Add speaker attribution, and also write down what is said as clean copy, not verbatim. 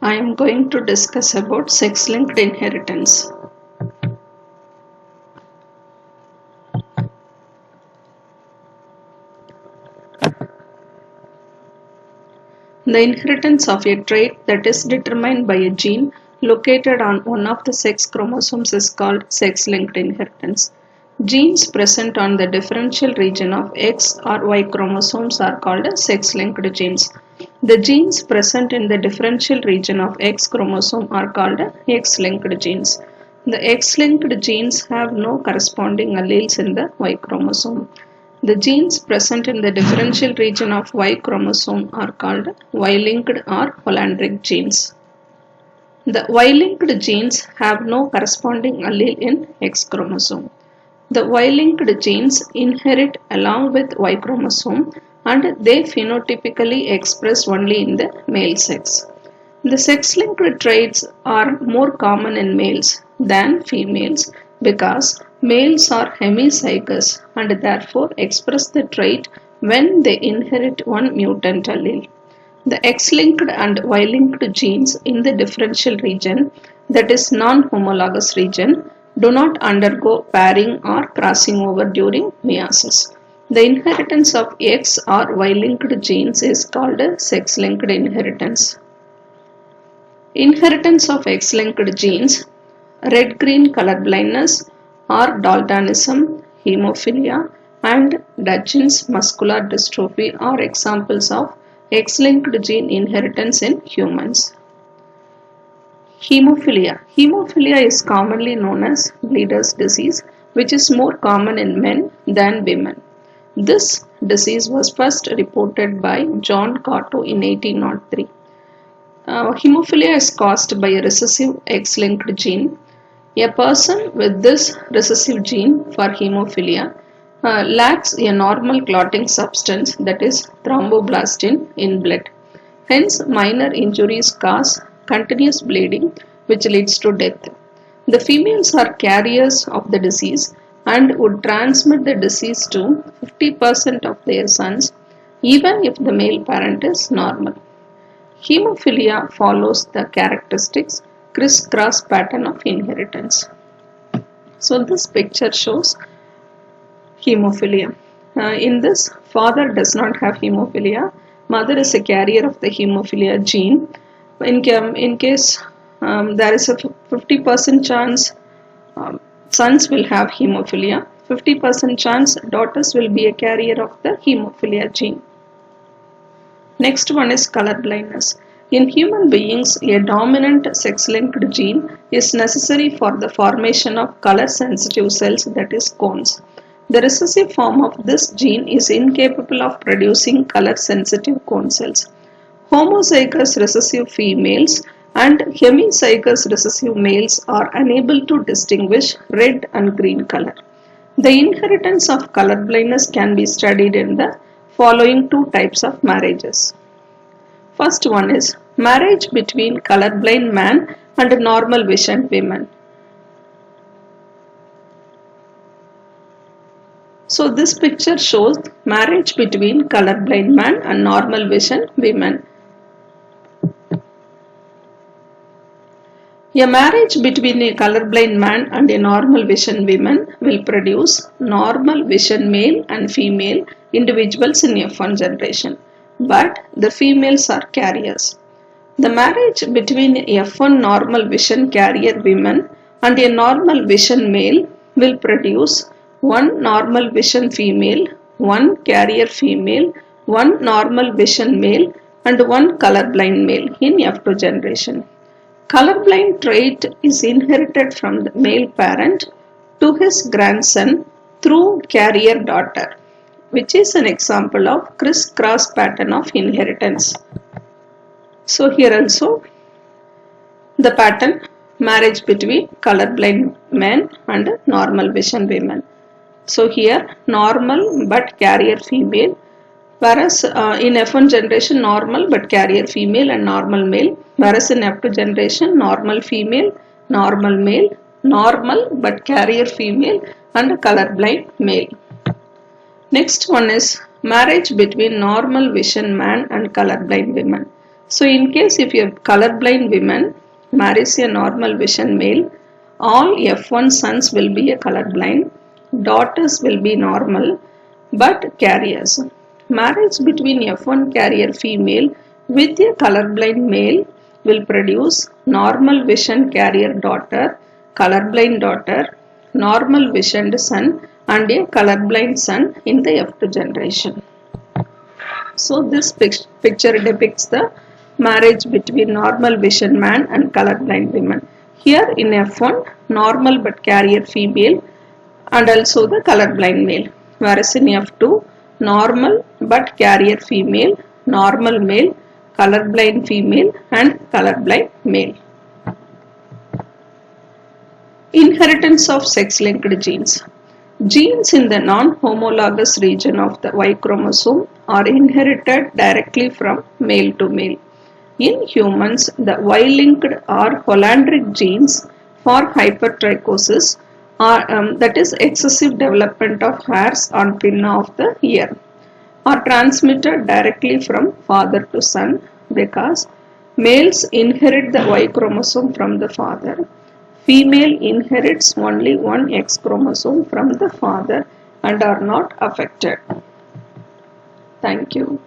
Speaker 1: I am going to discuss about sex-linked inheritance. The inheritance of a trait that is determined by a gene located on one of the sex chromosomes is called sex-linked inheritance. Genes present on the differential region of X or Y chromosomes are called sex-linked genes. The genes present in the differential region of X chromosome are called X-linked genes. The X-linked genes have no corresponding alleles in the Y chromosome. The genes present in the differential region of Y chromosome are called Y-linked or Hollandric genes. The Y-linked genes have no corresponding allele in X chromosome. The Y-linked genes inherit along with Y chromosome and they phenotypically express only in the male sex. The sex-linked traits are more common in males than females because males are hemizygous and therefore express the trait when they inherit one mutant allele. The X-linked and Y-linked genes in the differential region, that is non-homologous region, do not undergo pairing or crossing over during meiosis. The inheritance of X or Y-linked genes is called sex-linked inheritance. Inheritance of X-linked genes, red-green color blindness or daltonism, hemophilia, and Duchenne's muscular dystrophy are examples of X-linked gene inheritance in humans. Hemophilia. Hemophilia is commonly known as bleeder's disease, which is more common in men than women. This disease was first reported by John Cato in 1803. Hemophilia is caused by a recessive X-linked gene. A person with this recessive gene for hemophilia lacks a normal clotting substance, that is thromboblastin, in blood. Hence, minor injuries cause continuous bleeding which leads to death. The females are carriers of the disease and would transmit the disease to 50% of their sons even if the male parent is normal. Hemophilia follows the characteristics criss-cross pattern of inheritance. So this picture shows hemophilia. In this, father does not have hemophilia. Mother is a carrier of the hemophilia gene. In case there is a 50% chance sons will have hemophilia, 50% chance daughters will be a carrier of the hemophilia gene. Next one is color blindness. In human beings, a dominant sex-linked gene is necessary for the formation of color-sensitive cells, that is cones. The recessive form of this gene is incapable of producing color-sensitive cone cells. Homozygous recessive females and hemizygous recessive males are unable to distinguish red and green color. The inheritance of color blindness can be studied in the following two types of marriages. First one is marriage between colorblind man and normal vision women. So this picture shows marriage between colorblind man and normal vision women. A marriage between a colorblind man and a normal vision woman will produce normal vision male and female individuals in F1 generation, but the females are carriers. The marriage between a F1 normal vision carrier women and a normal vision male will produce one normal vision female, one carrier female, one normal vision male, and one colorblind male in F2 generation. Colorblind trait is inherited from the male parent to his grandson through carrier daughter, which is an example of criss-cross pattern of inheritance. So here also the pattern marriage between colorblind men and normal vision women. So here normal but carrier female, whereas in F1 generation normal but carrier female and normal male, whereas in F2 generation normal female, normal male, normal but carrier female and colorblind male. Next one is marriage between normal vision man and colorblind women. So in case if a colorblind woman marries a normal vision male, all F1 sons will be a colorblind, daughters will be normal but carriers. Marriage between F1 carrier female with a colorblind male will produce normal vision carrier daughter, colorblind daughter, normal visioned son and a colorblind son in the F2 generation. So this picture depicts the marriage between normal vision man and colorblind woman. Here in F1, normal but carrier female and also the colorblind male. Whereas in F2, normal but carrier female, normal male, colorblind female and colorblind male. Inheritance of sex-linked genes. Genes in the non-homologous region of the Y chromosome are inherited directly from male to male. In humans, the Y-linked or holandric genes for hypertrichosis are, that is excessive development of hairs on pinna of the ear, are transmitted directly from father to son because males inherit the Y chromosome from the father. Female inherits only one X chromosome from the father and are not affected. Thank you.